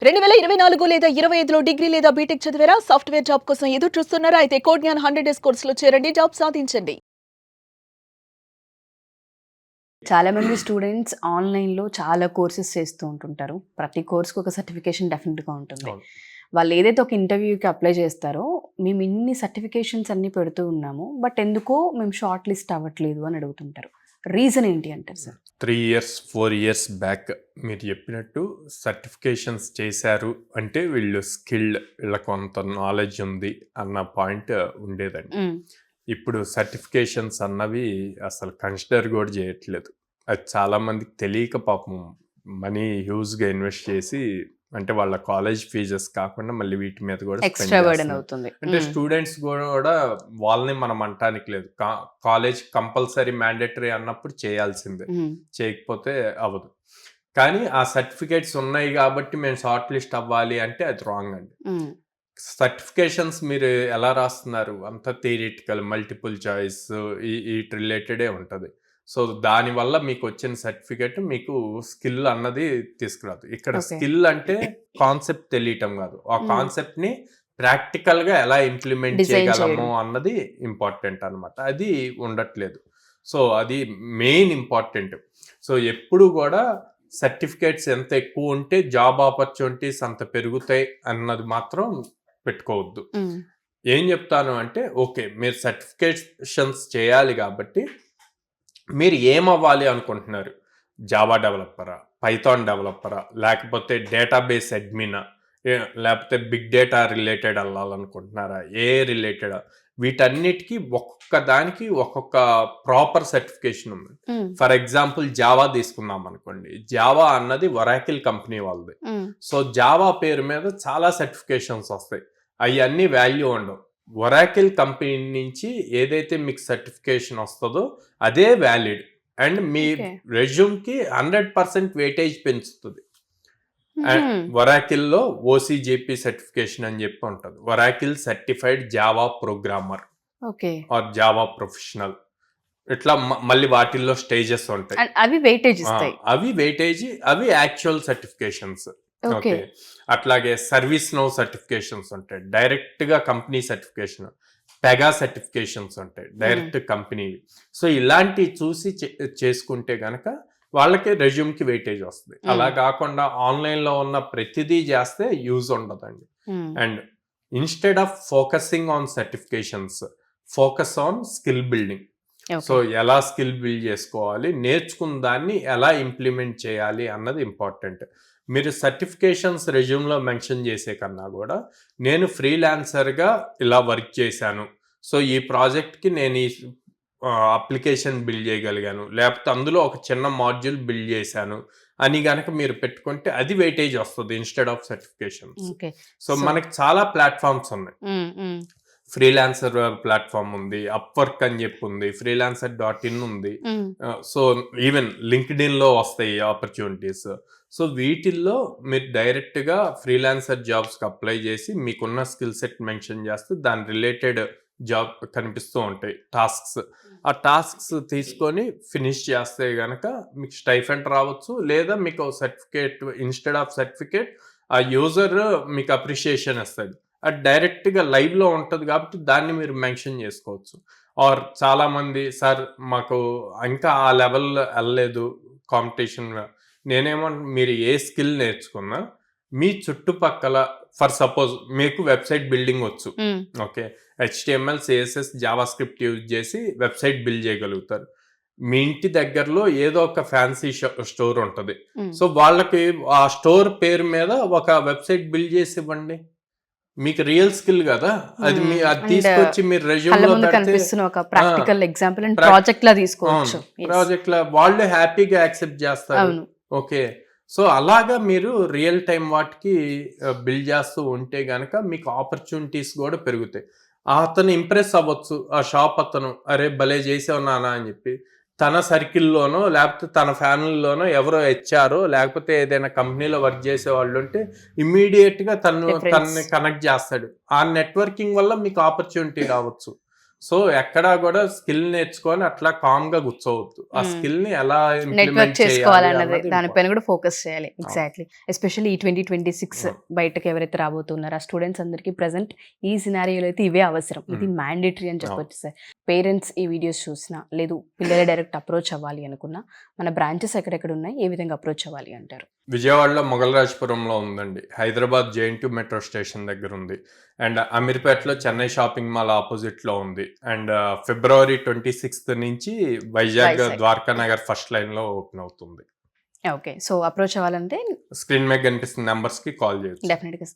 2024 లేదా 25లో డిగ్రీ లేదా బీటెక్ చదివారా? సాఫ్ట్‌వేర్ జాబ్ కోసం ఎదురు చూస్తున్నారా? అయితే కోడ్‌జ్ఞాన్ 100 డేస్ కోర్సులో చేరండి. జాబ్ సాధించండి. చాలా మంది స్టూడెంట్స్ ఆన్‌లైన్‌లో చాలా కోర్సెస్ చేస్తూ ఉంటుంటారు. ప్రతి కోర్స్‌కి ఒక సర్టిఫికేషన్ డెఫినిట్‌గా ఉంటుంది. అవును. వాళ్ళు ఏదైతే ఒక ఇంటర్వ్యూకి అప్లై చేస్తారో, మేము ఇన్ని సర్టిఫికేషన్స్ అన్నీ పెడుతూ ఉన్నాము. బట్ ఎందుకో మేము షార్ట్ లిస్ట్ అవ్వట్లేదు అని అడుగుతుంటారు. రీజన్ ఏంటి అంటారు సార్? 3 ఇయర్స్, 4 ఇయర్స్ బ్యాక్ మీరు చెప్పినట్టు సర్టిఫికేషన్స్ చేశారు అంటే వీళ్ళు స్కిల్డ్, వీళ్ళకి కొంత నాలెడ్జ్ ఉంది అన్న పాయింట్ ఉండేదండి. ఇప్పుడు సర్టిఫికేషన్స్ అన్నవి అసలు కన్సిడర్ కూడా చేయట్లేదు. అది చాలామందికి తెలియక పాపం మనీ హ్యూజ్గా ఇన్వెస్ట్ చేసి, అంటే వాళ్ళ కాలేజ్ ఫీజెస్ కాకుండా మళ్ళీ వీటి మీద కూడా spend ఎక్స్ట్రా బర్డెన్ చేస్తున్నారు. అవుతుంది. అంటే స్టూడెంట్స్ కూడా వాళ్ళని మనం అంటానికి లేదు. కాలేజ్ కంపల్సరీ మ్యాండేటరీ అన్నప్పుడు చేయాల్సిందే, చేయకపోతే అవ్వదు. కానీ ఆ సర్టిఫికేట్స్ ఉన్నాయి కాబట్టి మేము షార్ట్ లిస్ట్ అవ్వాలి అంటే అది రాంగ్ అండి. సర్టిఫికేషన్స్ మీరు ఎలా రాస్తున్నారు? అంత థియరిటికల్, మల్టిపుల్ చాయిస్ వీటి రిలేటెడే ఉంటుంది. సో దానివల్ల మీకు వచ్చిన సర్టిఫికేట్ మీకు స్కిల్ అన్నది తీసుకురాదు. ఇక్కడ Okay. స్కిల్ అంటే కాన్సెప్ట్ తెలియటం కాదు, ఆ కాన్సెప్ట్ని ప్రాక్టికల్గా ఎలా ఇంప్లిమెంట్ Design చేయగలము చేయడం. అన్నది ఇంపార్టెంట్ అనమాట. అది ఉండట్లేదు. సో అది మెయిన్ ఇంపార్టెంట్. సో ఎప్పుడు కూడా సర్టిఫికేట్స్ ఎంత ఎక్కువ ఉంటే జాబ్ ఆపర్చునిటీస్ అంత పెరుగుతాయి అన్నది మాత్రం పెట్టుకోవద్దు. ఏం చెప్తాను అంటే, ఓకే మీరు సర్టిఫికేషన్స్ చేయాలి కాబట్టి మీరు ఏమవ్వాలి అనుకుంటున్నారు? జావా డెవలపరా, పైథాన్ డెవలపరా, లేకపోతే డేటాబేస్ అడ్మినా, లేకపోతే బిగ్ డేటా రిలేటెడ్ వెళ్ళాలనుకుంటున్నారా, ఏ రిలేటెడ్? వీటన్నిటికీ ఒక్కొక్క దానికి ఒక్కొక్క ప్రాపర్ సర్టిఫికేషన్ ఉంది. ఫర్ ఎగ్జాంపుల్ జావా తీసుకుందాం అనుకోండి. జావా అన్నది ఒరాకిల్ కంపెనీ వాళ్ళది. సో జావా పేరు మీద చాలా సర్టిఫికేషన్స్ వస్తాయి, అవన్నీ వాల్యూ ఉండవు. ఒరాకిల్ కంపెనీ నుంచి ఏదైతే మీకు సర్టిఫికేషన్ వస్తుందో అదే వ్యాలిడ్ అండ్ మీ Okay. రెజ్యూమ్కి 100% వెయిటేజ్ పెంచుతుంది. ఒరాకిల్లో ఓసీజేపీ సర్టిఫికేషన్ అని చెప్పి ఉంటుంది. Oracle certified Java programmer okay. Or Java professional, ఇట్లా మళ్ళీ వాటిల్లో స్టేజెస్ ఉంటాయి. అవి వెయిటేజ్ ఇస్తాయి. అవి వెయిటేజ్, అవి యాక్చువల్ సర్టిఫికేషన్స్. ఓకే. ఓకే, అట్లాగే సర్వీస్ నో సర్టిఫికేషన్స్ ఉంటాయి, డైరెక్ట్గా కంపెనీ సర్టిఫికేషన్. పెగా సర్టిఫికేషన్స్ ఉంటాయి, డైరెక్ట్ కంపెనీ. సో ఇలాంటివి చూసి చేసుకుంటే గనక వాళ్ళకి రెజ్యూమ్కి వెయిటేజ్ వస్తుంది. అలా కాకుండా ఆన్లైన్లో ఉన్న ప్రతిదీ చేస్తే యూజ్ ఉండదండి. And instead of focusing on certifications, focus on skill building. So ఎలా స్కిల్ బిల్డ్ చేసుకోవాలి, నేర్చుకున్న దాన్ని ఎలా ఇంప్లిమెంట్ చేయాలి అన్నది ఇంపార్టెంట్. మీరు సర్టిఫికేషన్స్ రెజ్యూమ్లో మెన్షన్ చేసే కన్నా కూడా, నేను ఫ్రీలాన్సర్గా ఇలా వర్క్ చేశాను, సో ఈ ప్రాజెక్ట్కి నేను ఈ అప్లికేషన్ బిల్డ్ చేయగలిగాను, లేకపోతే అందులో ఒక చిన్న మాడ్యూల్ బిల్డ్ చేశాను అని గనక మీరు పెట్టుకుంటే అది వెయిటేజ్ వస్తుంది ఇన్స్టెడ్ ఆఫ్ సర్టిఫికేషన్స్. సో మనకి చాలా ప్లాట్ఫామ్స్ ఉన్నాయి. ఫ్రీలాన్సర్ ప్లాట్ఫామ్ ఉంది, అప్వర్క్ అని చెప్పి ఉంది, freelancer.in ఉంది. సో ఈవెన్ లింక్డ్ఇన్లో వస్తాయి ఆపర్చునిటీస్. సో వీటిల్లో మీరు డైరెక్ట్గా ఫ్రీలాన్సర్ జాబ్స్కి అప్లై చేసి మీకున్న స్కిల్ సెట్ మెన్షన్ చేస్తే దాని రిలేటెడ్ జాబ్ కనిపిస్తూ ఉంటాయి, టాస్క్స్. ఆ టాస్క్స్ తీసుకొని ఫినిష్ చేస్తే కనుక మీకు స్టైఫెండ్ రావచ్చు, లేదా మీకు సర్టిఫికేట్, ఇన్స్టెడ్ ఆఫ్ సర్టిఫికేట్ ఆ యూజర్ మీకు అప్రిషియేషన్ ఇస్తాడు. అది డైరెక్ట్గా లైవ్లో ఉంటుంది కాబట్టి దాన్ని మీరు మెన్షన్ చేసుకోవచ్చు. ఆర్ చాలామంది, సార్ మాకు ఇంకా ఆ లెవెల్ వెళ్ళలేదు కాంపిటీషన్. మీరు ఏ స్కిల్ నేర్చుకున్నా మీ చుట్టుపక్కల, ఫర్ సపోజ్ మీకు వెబ్సైట్ బిల్డింగ్ వచ్చు, okay, HTML, CSS, JavaScript use చేసి వెబ్సైట్ బిల్డ్ చేయగలుగుతారు. మీ ఇంటి దగ్గరలో ఏదో ఒక ఫ్యాన్సీ స్టోర్ ఉంటుంది, సో వాళ్ళకి ఆ స్టోర్ పేరు మీద ఒక వెబ్సైట్ బిల్డ్ చేసి ఇవ్వండి. మీకు రియల్ స్కిల్ కదా అది, అది తీసుకొచ్చి మీరు రెజ్యూమ్లో కనిపిస్తున్న ఒక ప్రాక్టికల్ ఎగ్జాంపుల్ అండ్ ప్రాజెక్ట్ లా తీసుకోవచ్చు. ప్రాజెక్ట్ లా వాళ్ళు హ్యాపీగా యాక్సెప్ట్ చేస్తారు. ఓకే, సో అలాగా మీరు రియల్ టైం వాటికి బిల్డ్ చేస్తూ ఉంటే గనక మీకు ఆపర్చునిటీస్ కూడా పెరుగుతాయి. అతను ఇంప్రెస్ అవ్వచ్చు, ఆ షాప్ అతను, అరే భలే చేసావు నానా అని చెప్పి తన సర్కిల్లోనో లేకపోతే తన ఫ్యామిలీలోనో ఎవరో హెచ్ఆరో లేకపోతే ఏదైనా కంపెనీలో వర్క్ చేసే వాళ్ళు ఉంటే ఇమ్మీడియట్గా తనని కనెక్ట్ చేస్తాడు. ఆ నెట్వర్కింగ్ వల్ల మీకు ఆపర్చునిటీ రావచ్చు. సో ఎక్కడా కూడా స్కిల్ నేర్చుకొని అట్లా కామ్ గా కూర్చోవద్దు. ఆ Hmm. స్కిల్ ని ఎలా నెట్వర్క్ ఇంప్లిమెంట్ చేసుకోవాలన్నది చేయాలి దానిపైన కూడా ఫోకస్ చేయాలి. ఎగ్జాక్ట్లీ. ఎస్పెషల్లీ ఈ 2026 అవును. బయటకు ఎవరైతే రాబోతున్నారో ఆ స్టూడెంట్స్ అందరికీ ప్రజెంట్ ఈ సినారియోలో అయితే ఇవే అవసరం. ఇది మ్యాండేటరీ అని చెప్పొచ్చు సార్. పేరెంట్స్ ఈ వీడియోస్ చూసినా లేదు పిల్లలు డైరెక్ట్ అప్రోచ్ అవ్వాలి అనుకున్నా మన బ్రాంచెస్ ఎక్కడెక్కడ ఉన్నాయి, ఏ విధంగా అప్రోచ్ అవ్వాలి అంటారు? విజయవాడలో మొగలరాజపురంలో ఉందండి, హైదరాబాద్ జేఎన్టీ మెట్రో స్టేషన్ దగ్గర ఉంది, అండ్ అమీర్పేటలో చెన్నై షాపింగ్ మాల్ ఆపోజిట్ లో ఉంది, అండ్ ఫిబ్రవరి 26th నుంచి వైజాగ్ వైజాగ్. ద్వారకా నగర్ ఫస్ట్ లైన్ లో ఓపెన్ అవుతుంది. ఓకే. సో అప్రోచ్ అవ్వాలంటే స్క్రీన్ మీద కనిపిస్తున్న నెంబర్స్ కి కాల్ చేయొచ్చు. డెఫినెట్గా